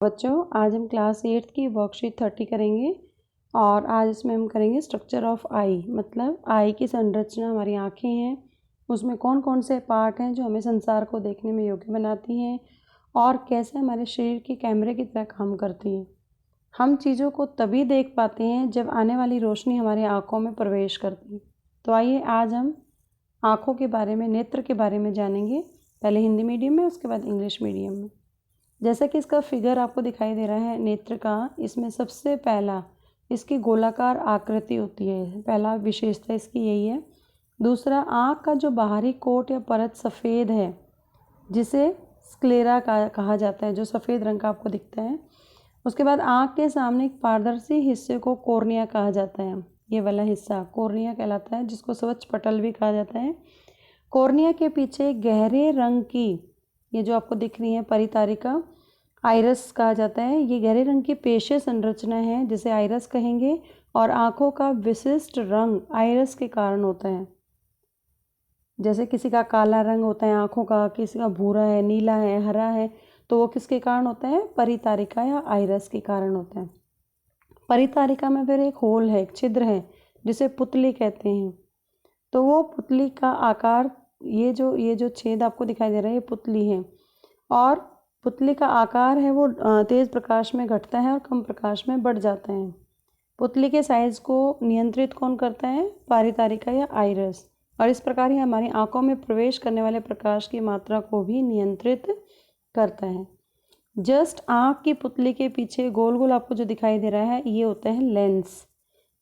बच्चों, आज हम क्लास 8th की वर्कशीट 30 करेंगे और आज इसमें हम करेंगे स्ट्रक्चर ऑफ आई। मतलब आई की संरचना, हमारी आँखें हैं, उसमें कौन कौन से पार्ट हैं जो हमें संसार को देखने में योग्य बनाती हैं और कैसे हमारे शरीर के कैमरे की तरह काम करती हैं। हम चीज़ों को तभी देख पाते हैं जब आने वाली रोशनी हमारी आँखों में प्रवेश करती है। तो आइए आज हम आँखों के बारे में, नेत्र के बारे में जानेंगे। पहले हिंदी मीडियम में, उसके बाद इंग्लिश मीडियम में। जैसा कि इसका फिगर आपको दिखाई दे रहा है नेत्र का, इसमें सबसे पहला इसकी गोलाकार आकृति होती है। पहला विशेषता इसकी यही है। दूसरा, आँख का जो बाहरी कोट या परत सफ़ेद है, जिसे स्क्लेरा का कहा जाता है, जो सफ़ेद रंग का आपको दिखता है। उसके बाद आँख के सामने एक पारदर्शी हिस्से को कॉर्निया कहा जाता है। ये वाला हिस्सा कॉर्निया कहलाता है, जिसको स्वच्छ पटल भी कहा जाता है। कॉर्निया के पीछे गहरे रंग की, ये जो आपको दिख रही है परितारिका, आइरस कहा जाता है। ये गहरे रंग की पेशीय संरचना है जिसे आइरस कहेंगे और आँखों का विशिष्ट रंग आइरस के कारण होता है। जैसे किसी का काला रंग होता है आँखों का, किसी का भूरा है, नीला है, हरा है, तो वो किसके कारण होता है? परितारिका या आइरस के कारण होता है। परितारिका में फिर एक होल है, एक छिद्र है, जिसे पुतली कहते हैं। तो वो पुतली का आकार, ये जो छेद आपको दिखाई दे रहा है, ये पुतली है। और पुतली का आकार है वो तेज़ प्रकाश में घटता है और कम प्रकाश में बढ़ जाता है। पुतली के साइज़ को नियंत्रित कौन करता है? परितारिका या आइरस। और इस प्रकार ही हमारी आँखों में प्रवेश करने वाले प्रकाश की मात्रा को भी नियंत्रित करता है। जस्ट आँख की पुतली के पीछे गोल गोल आपको जो दिखाई दे रहा है, ये होता है लेंस।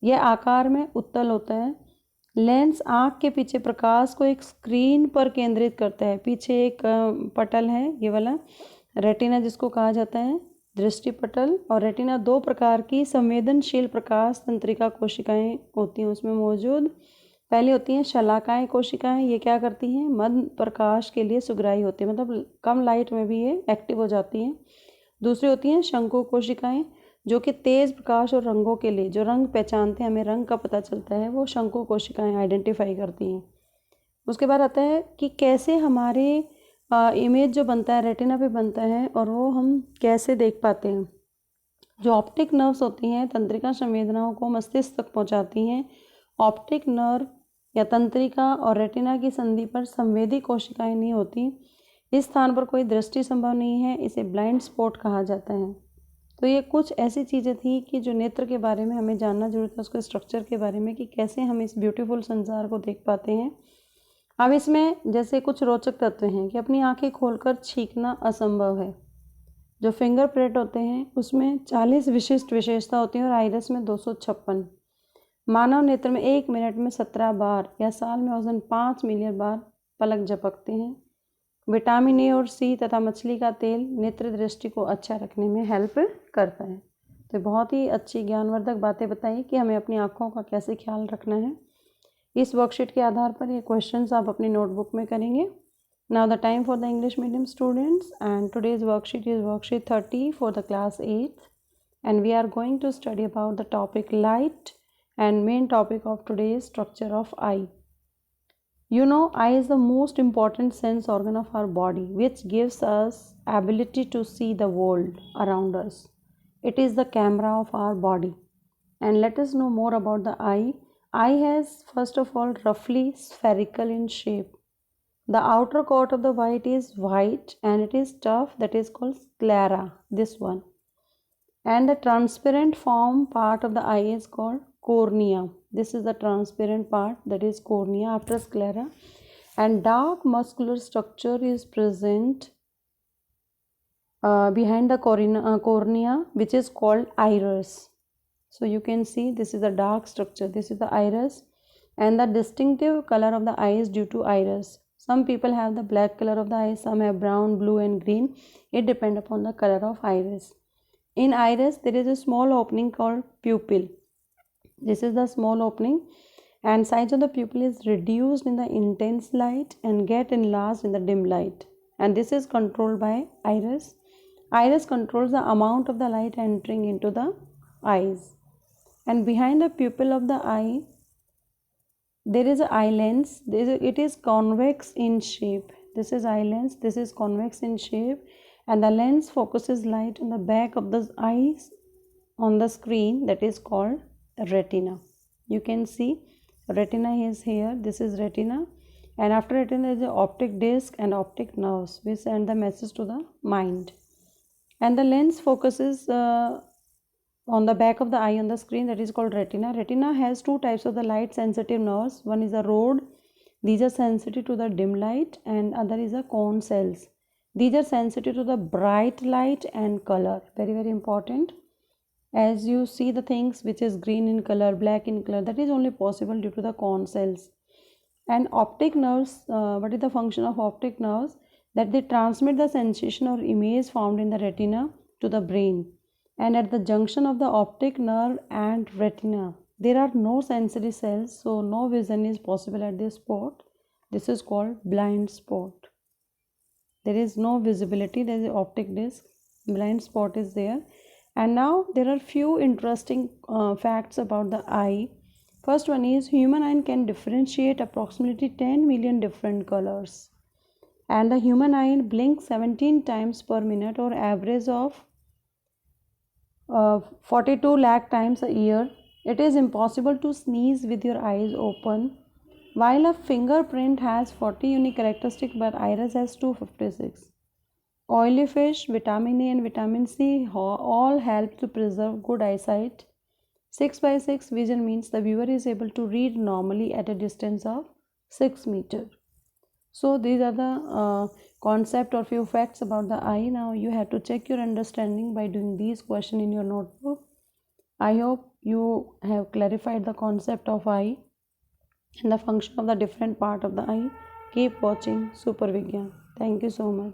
यह आकार में उत्तल होता है। लेंस आँख के पीछे प्रकाश को एक स्क्रीन पर केंद्रित करता है। पीछे एक पटल है, ये वाला रेटिना जिसको कहा जाता है, दृष्टि पटल। और रेटिना दो प्रकार की संवेदनशील प्रकाश तंत्रिका कोशिकाएं होती हैं उसमें मौजूद। पहले होती हैं शलाकाएं कोशिकाएं। ये क्या करती हैं? मध्य प्रकाश के लिए सुग्राही होती है, मतलब कम लाइट में भी ये एक्टिव हो जाती हैं। दूसरी होती हैं शंकु कोशिकाएं, जो कि तेज़ प्रकाश और रंगों के लिए, जो रंग पहचानते हैं, हमें रंग का पता चलता है, वो शंकु कोशिकाएं आइडेंटिफाई करती हैं। उसके बाद आता है कि कैसे हमारे इमेज जो बनता है रेटिना पे बनता है और वो हम कैसे देख पाते हैं। जो ऑप्टिक नर्व्स होती हैं तंत्रिका संवेदनाओं को मस्तिष्क तक पहुंचाती हैं। ऑप्टिक नर्व या तंत्रिका और रेटिना की संधि पर संवेदी कोशिकाएं नहीं होती। इस स्थान पर कोई दृष्टि संभव नहीं है, इसे ब्लाइंड स्पॉट कहा जाता है। तो ये कुछ ऐसी चीज़ें थी कि जो नेत्र के बारे में हमें जानना जरूरत है, उसके स्ट्रक्चर के बारे में, कि कैसे हम इस ब्यूटीफुल संसार को देख पाते हैं। अब इसमें जैसे कुछ रोचक तत्व हैं कि अपनी आंखें खोलकर छींकना असंभव है। जो फिंगरप्रिंट होते हैं उसमें 40 विशिष्ट विशेषता होती हैं और आइरिस में 256। मानव नेत्र में 1 मिनट में 17 बार या साल में औसतन 5 मिलियन बार पलक झपकते हैं। विटामिन ए और सी तथा मछली का तेल नेत्र दृष्टि को अच्छा रखने में हेल्प करता है। तो बहुत ही अच्छी ज्ञानवर्धक बातें बताई कि हमें अपनी आँखों का कैसे ख्याल रखना है। इस वर्कशीट के आधार पर ये क्वेश्चंस आप अपनी नोटबुक में करेंगे। Now the time for the English medium students and today's worksheet is worksheet 30 for the class 8th and we are going to study about the topic light and main topic of today's structure of eye. You know, eye is the most important sense organ of our body, which gives us ability to see the world around us. It is the camera of our body. And let us know more about the eye. Eye has, first of all, roughly spherical in shape. The outer coat of the white is white and it is tough, that is called sclera, this one. And the transparent form part of the eye is called cornea. This is the transparent part, that is cornea after sclera. And dark muscular structure is present behind the cornea, which is called iris. So you can see this is a dark structure, this is the iris, and the distinctive color of the eye is due to iris. Some people have the black color of the eye, some have brown, blue and green. It depends upon the color of iris. In iris there is a small opening called pupil. This is the small opening, and size of the pupil is reduced in the intense light and get enlarged in the dim light, and this is controlled by iris. Iris controls the amount of the light entering into the eyes. And behind the pupil of the eye there is an eye lens. It is convex in shape. This is eye lens, this is convex in shape, and the lens focuses light on the back of the eyes on the screen, that is called retina. You can see retina is here, this is retina, and after retina is the optic disc and optic nerves which send the message to the mind. And the lens focuses on the back of the eye on the screen, that is called retina. Retina has two types of the light sensitive nerves. One is the rod, these are sensitive to the dim light, and other is the cone cells. These are sensitive to the bright light and color. Very, very important. As you see the things which is green in color, black in color, that is only possible due to the cone cells. And optic nerves, what is the function of optic nerves? That they transmit the sensation or image found in the retina to the brain. And at the junction of the optic nerve and retina, there are no sensory cells, so no vision is possible at this spot. This is called blind spot. There is no visibility, there is an optic disc, blind spot is there. And now there are few interesting facts about the eye. First one is human eye can differentiate approximately 10 million different colors. And the human eye blinks 17 times per minute or average of 42 lakh times a year. It is impossible to sneeze with your eyes open. While a fingerprint has 40 unique characteristics, but iris has 256. Oily fish, vitamin A and vitamin C all help to preserve good eyesight. 6x6 vision means the viewer is able to read normally at a distance of 6 meters. So these are the concept or few facts about the eye. Now you have to check your understanding by doing these questions in your notebook. I hope you have clarified the concept of eye and the function of the different part of the eye. Keep watching Super Vigyan. Thank you so much.